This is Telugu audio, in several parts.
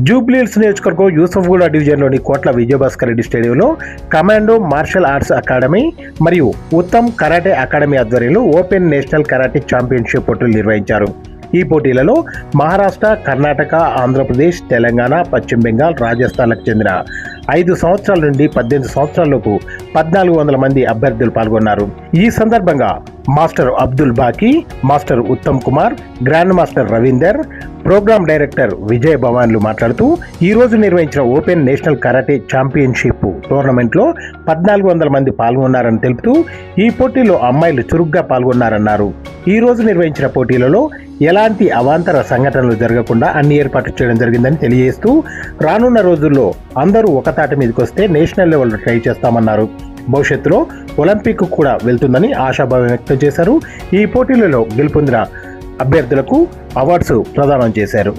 జూబ్లీహిల్స్ నియోజకవర్గం యూసఫ్గూడ డివిజన్లోని కోట్ల విజయభాస్కర్ రెడ్డి స్టేడియంలో కమాండో మార్షల్ ఆర్ట్స్ అకాడమీ మరియు ఉత్తమ్ కరాటే అకాడమీ ఆధ్వర్యంలో ఓపెన్ నేషనల్ కరాటే ఛాంపియన్షిప్ పోటీలు నిర్వహించారు. ఈ పోటీలలో మహారాష్ట్ర, కర్ణాటక, ఆంధ్రప్రదేశ్, తెలంగాణ, పశ్చిమ బెంగాల్, రాజస్థాన్లకు చెందిన 5 సంవత్సరాల నుండి 18 సంవత్సరాలలోపు 1400 మంది అభ్యర్థులు పాల్గొన్నారు. ఈ సందర్భంగా master Abdul Baqi, master Uttam Kumar, grand master Ravinder, program director Vijay భవాన్లు మాట్లాడుతూ ఈ రోజు నిర్వహించిన ఓపెన్ నేషనల్ కరాటే ఛాంపియన్షిప్ టోర్నమెంట్లో 1400 మంది పాల్గొన్నారని తెలుపుతూ ఈ పోటీలో అమ్మాయిలు చురుగ్గా పాల్గొన్నారన్నారు. ఈ రోజు నిర్వహించిన పోటీలలో ఎలాంటి అవాంతర సంఘటనలు జరగకుండా అన్ని ఏర్పాట్లు చేయడం జరిగిందని తెలియజేస్తూ రానున్న రోజుల్లో అందరూ ఒక తాటి మీదకి వస్తే నేషనల్ లెవెల్లో ట్రై చేస్తామన్నారు. భవిష్యత్తులో ఒలింపిక్ కూడా వెళ్తుందని ఆశాభావం వ్యక్తం చేశారు. ఈ పోటీలలో గెలుపొందిన అభ్యర్థులకు అవార్డ్స్ ప్రదానం చేశారు.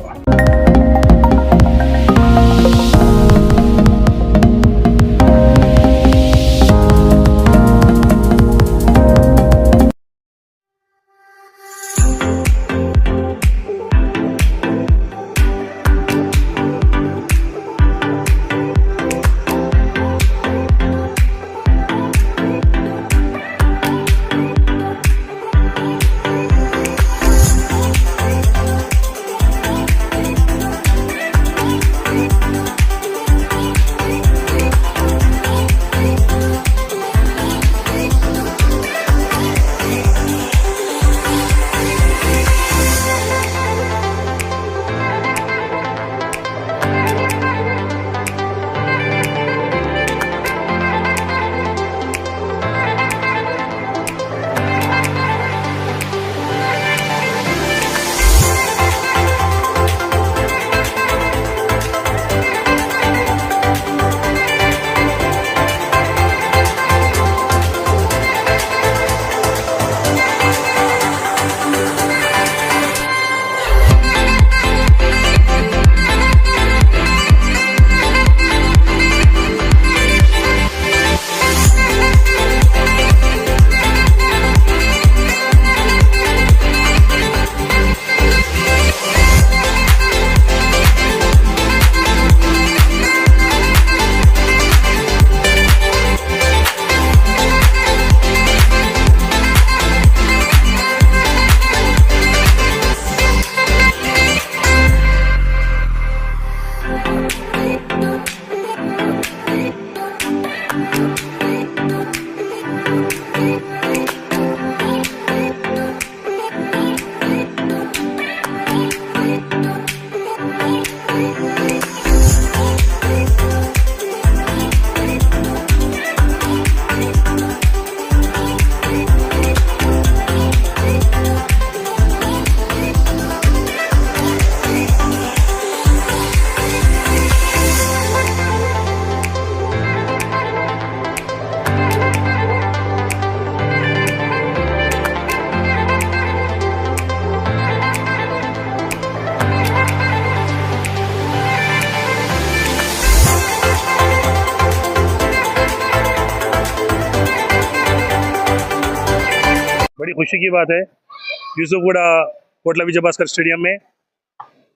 बड़ी खुशी की बात है यूसुफगुड़ा कोटला विजयभास्कर स्टेडियम में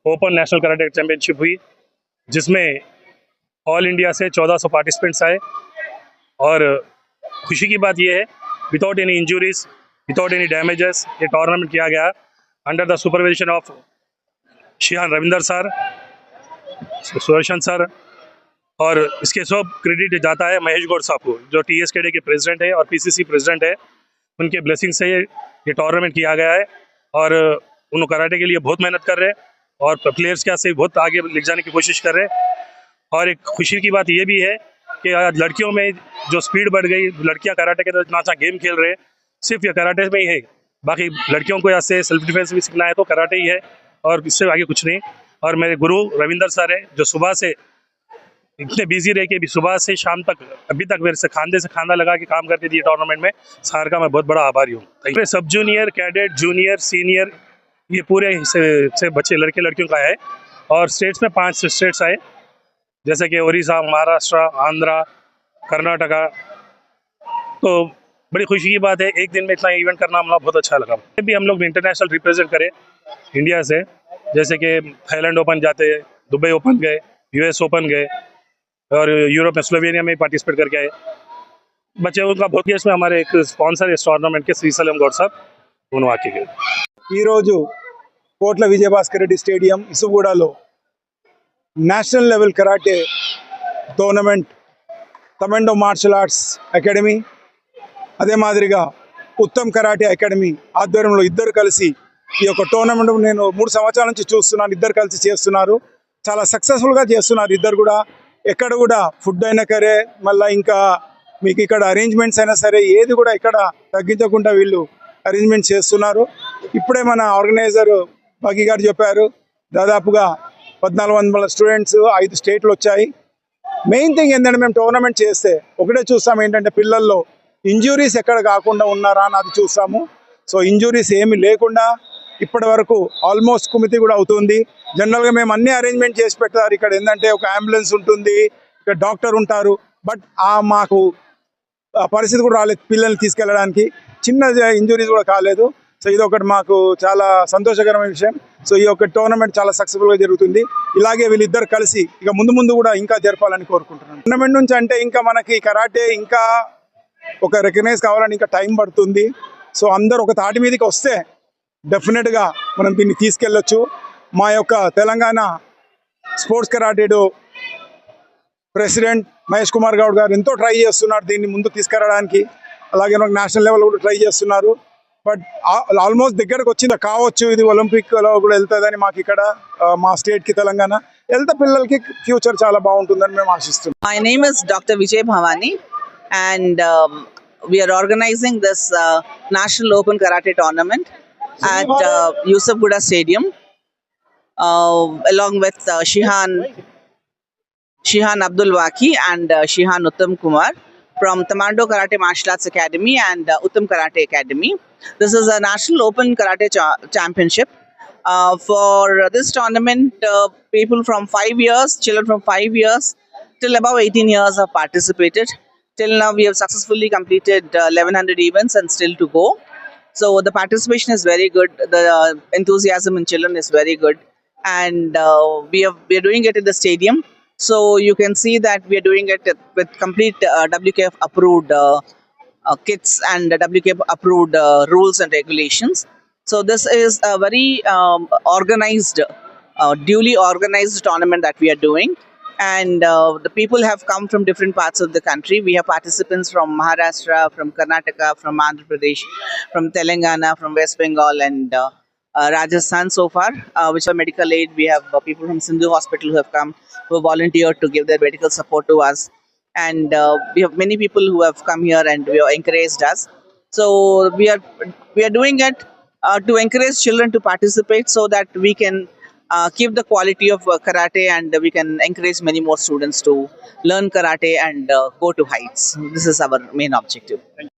ओपन नेशनल कराटे चैंपियनशिप हुई, जिसमें ऑल इंडिया से 1400 पार्टिसिपेंट्स आए। और खुशी की बात यह है without any injuries, without any damages ये टूर्नामेंट किया गया under the supervision of Sheehan Ravinder sir, Sudarshan sir. और इसके सब क्रेडिट जाता है महेश गौड़ साहब को, जो TSKD के प्रेसिडेंट है और PCC प्रेसिडेंट है। उनके ब्लेसिंग से ये टूर्नामेंट किया गया है और उन कराटे के लिए बहुत मेहनत कर रहे हैं और प्लेयर्स के से बहुत आगे ले जाने की कोशिश कर रहे हैं। और एक खुशी की बात ये भी है कि आज लड़कियों में जो स्पीड बढ़ गई, लड़कियां कराटे के इतना अच्छा गेम खेल रहे हैं, सिर्फ ये कराटे में ही है। बाकी लड़कियों को यहाँ से सेल्फ डिफेंस भी सीखना है तो कराटे ही है और इससे आगे कुछ नहीं। और मेरे गुरु रविंदर सर है, जो सुबह से इतने बिजी रहे कि अभी सुबह से शाम तक अभी तक मेरे से खांदा लगा के काम करते थे टूर्नामेंट में। सर का मैं बहुत बड़ा आभारी हूँ। सब जूनियर, कैडेट, जूनियर, सीनियर ये पूरे से बच्चे लड़के लड़कियों का है। और स्टेट्स में 5 स्टेट्स आए, जैसे कि उड़ीसा, महाराष्ट्र, आंध्रा, कर्नाटका। तो बड़ी खुशी की बात है, एक दिन में इतना इवेंट करना हमें बहुत अच्छा लगा। भी हम लोग इंटरनेशनल रिप्रेजेंट करें इंडिया से, जैसे कि थाईलैंड ओपन जाते, दुबई ओपन गए, यूएस ओपन गए और यूरोप में स्लोवेनिया में पार्टिसिपेट करके आए। बच्चों का बहुत इसमें हमारे एक स्पॉन्सर इस टूर्नामेंट के श्री सलम गौड साहब दोनों आके गए। ఈరోజు కోట్ల విజయభాస్కర్ రెడ్డి స్టేడియం ఇసుగూడలో national level karate tournament commando martial arts academy అదే మాదిరిగా ఉత్తమ్ కరాటే అకాడమీ ఆధ్వర్యంలో ఇద్దరు కలిసి ఈ యొక్క టోర్నమెంట్ నేను 3 సంవత్సరాల నుంచి చూస్తున్నాను. ఇద్దరు కలిసి చేస్తున్నారు, చాలా సక్సెస్ఫుల్గా చేస్తున్నారు. ఇద్దరు కూడా ఎక్కడ కూడా ఫుడ్ అయినా సరే, మళ్ళీ ఇంకా మీకు ఇక్కడ అరేంజ్మెంట్స్ అయినా సరే ఏది కూడా ఇక్కడ తగ్గించకుండా వీళ్ళు అరేంజ్మెంట్ చేస్తున్నారు. ఇప్పుడే మన ఆర్గనైజర్ బగి గారు చెప్పారు, దాదాపుగా 1400 స్టూడెంట్స్ 5 స్టేట్లు వచ్చాయి. మెయిన్ థింగ్ ఏంటంటే మేము టోర్నమెంట్ చేస్తే ఒకటే చూస్తాం ఏంటంటే పిల్లల్లో ఇంజురీస్ ఎక్కడ కాకుండా ఉన్నారా అని అది చూస్తాము. సో ఇంజురీస్ ఏమి లేకుండా ఇప్పటి వరకు ఆల్మోస్ట్ కుమితి కూడా అవుతుంది. జనరల్గా మేము అన్ని అరేంజ్మెంట్ చేసి పెట్టారు. ఇక్కడ ఏంటంటే ఒక అంబులెన్స్ ఉంటుంది, ఇక్కడ డాక్టర్ ఉంటారు, బట్ మాకు ఆ పరిస్థితి కూడా రాలేదు పిల్లల్ని తీసుకెళ్ళడానికి. చిన్న ఇంజురీస్ కూడా కాలేదు. సో ఇది ఒకటి మాకు చాలా సంతోషకరమైన విషయం. సో ఈ యొక్క టోర్నమెంట్ చాలా సక్సెస్ఫుల్గా జరుగుతుంది. ఇలాగే వీళ్ళిద్దరు కలిసి ఇక ముందు ముందు కూడా ఇంకా జరపాలని కోరుకుంటున్నాను. టోర్నమెంట్ నుంచి అంటే ఇంకా మనకి కరాటే ఇంకా ఒక రికగ్నైజ్ కావాలని ఇంకా టైం పడుతుంది. సో అందరు ఒక తాటి మీదకి వస్తే డెఫినెట్గా మనం దీన్ని తీసుకెళ్ళొచ్చు. మా యొక్క తెలంగాణ స్పోర్ట్స్ కరాటేడో ప్రెసిడెంట్ మహేష్ కుమార్ గౌడ్ గారు ఎంతో ట్రై చేస్తున్నారు దీన్ని ముందుకు తీసుకురావడానికి. అలాగే నేషనల్ లెవెల్ కూడా ట్రై చేస్తున్నారు. బట్ ఆల్మోస్ట్ దగ్గరకు వచ్చింది కావచ్చు, ఇది ఒలింపిక్లో కూడా వెళ్తుందని మాకు ఇక్కడ మా స్టేట్కి తెలంగాణ వెళ్తే పిల్లలకి ఫ్యూచర్ చాలా బాగుంటుందని మేము ఆశిస్తున్నాం. My name is Dr. Vijay Bhavani, and we are organizing this National Open Karate Tournament at Yusuf Gouda Stadium, along with Shihan Abdul Waki and Shihan Uttam Kumar from Tamando Karate Martial Arts Academy and Uttam Karate Academy. This is a National Open Karate Championship. For this tournament, people from 5 years, children from 5 years till above 18 years have participated. Till now, we have successfully completed 1100 events and still to go. So the participation is very good. The enthusiasm in children is very good, and we are doing it in the stadium. So you can see that we are doing it with complete WKF approved kits and WKF approved rules and regulations. So this is a very organized, duly organized tournament that we are doing. And the people have come from different parts of the country. We have participants from Maharashtra, from Karnataka, from Andhra Pradesh, from Telangana, from West Bengal, and Rajasthan so far, which are medical aid. We have people from Sindhu Hospital who have come, who have volunteered to give their medical support to us. And we have many people who have come here and we have encouraged us. So we are doing it to encourage children to participate so that we can keep the quality of karate, and we can encourage many more students to learn karate and go to heights. This is our main objective.